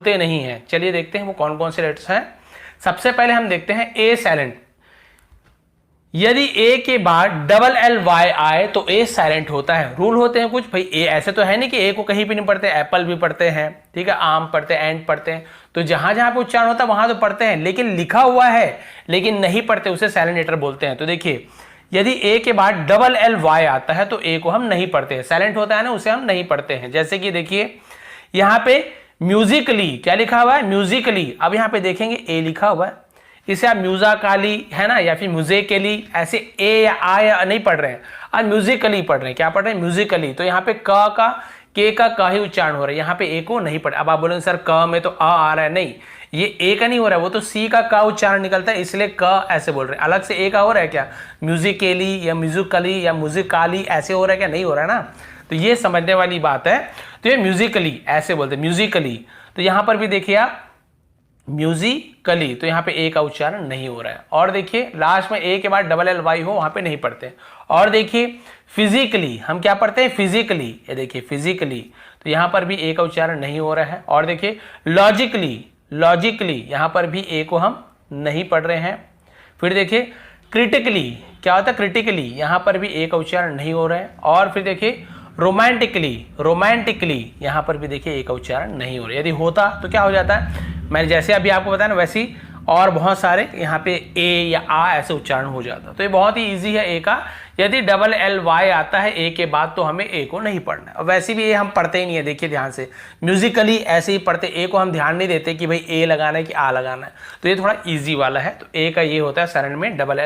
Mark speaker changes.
Speaker 1: होते नहीं हैं। चलिए देखते हैं वो कौन कौन से लेटर्स हैं। सबसे पहले हम देखते हैं ए साइलेंट। यदि ए के बाद डबल एल वाई आए तो ए साइलेंट होता है। रूल होते हैं कुछ भाई, ए ऐसे तो है नहीं कि ए को कहीं भी नहीं पढ़ते, एप्पल भी पढ़ते हैं, ठीक है, आम पढ़ते हैं, एंड पढ़ते हैं, तो जहां जहां पे उच्चारण होता है वहां तो पढ़ते हैं, लेकिन लिखा हुआ है लेकिन नहीं पढ़ते उसे साइलेंट लेटर बोलते हैं। तो देखिए यदि ए के बाद डबल एल वाई आता है तो ए को हम नहीं पढ़ते हैं, साइलेंट होता है ना, उसे हम नहीं पढ़ते हैं। जैसे कि देखिए यहां पे म्यूजिकली क्या लिखा हुआ है, म्यूजिकली, अब यहां पे देखेंगे ए लिखा हुआ है, इसे आप म्यूजिकली है ना, या फिर म्यूजिकली, ऐसे ए या आ या नहीं पढ़ रहे हैं, आज म्यूजिकली पढ़ रहे हैं। क्या पढ़ रहे हैं, म्यूजिकली। तो यहाँ पे के का ही उच्चारण हो रहा है, यहाँ पे ए को नहीं पढ़। अब आप बोलेंगे सर क में तो आ रहा है, नहीं, ये ए का नहीं हो रहा है, वो तो सी का उच्चारण निकलता है, इसलिए क ऐसे बोल रहे हैं। अलग से ए का हो रहा है क्या, म्यूजिकली या म्यूजिकली या म्यूजिकाली ऐसे हो रहा है क्या, नहीं हो रहा है ना। तो ये समझने वाली बात है। तो ये म्यूजिकली ऐसे बोलते हैं, म्यूजिकली। तो यहां पर भी देखिए आप म्यूजिकली, तो यहाँ पे ए का उच्चारण नहीं हो रहा है। और देखिए लास्ट में ए के बाद डबल एल वाई हो वहां पे नहीं पढ़ते। और देखिए फिजिकली, हम क्या पढ़ते हैं, फिजिकली, ये देखिए फिजिकली, तो यहाँ पर भी ए का उच्चारण नहीं हो रहा है। और देखिए लॉजिकली, लॉजिकली, यहाँ पर भी ए को हम नहीं पढ़ रहे हैं। फिर देखिए क्रिटिकली, क्या होता है क्रिटिकली, यहाँ पर भी ए का उच्चारण नहीं हो रहा है। और फिर देखिए रोमांटिकली, रोमांटिकली, यहाँ पर भी देखिए ए का उच्चारण नहीं हो रहा है। यदि होता तो क्या हो जाता है, मैंने जैसे अभी आपको बताया ना वैसे ही और बहुत सारे यहाँ पे ए या आ ऐसे उच्चारण हो जाता। तो ये बहुत ही इजी है ए का। यदि डबल एल वाई आता है ए के बाद तो हमें ए को नहीं पढ़ना है। और वैसे भी ये हम पढ़ते ही नहीं है, देखिए ध्यान से, म्यूजिकली ऐसे ही पढ़ते, ए को हम ध्यान नहीं देते कि भाई ए लगाना है कि आ लगाना है। तो ये थोड़ा ईजी वाला है। तो ए का ये होता है साइलेंट में डबल एल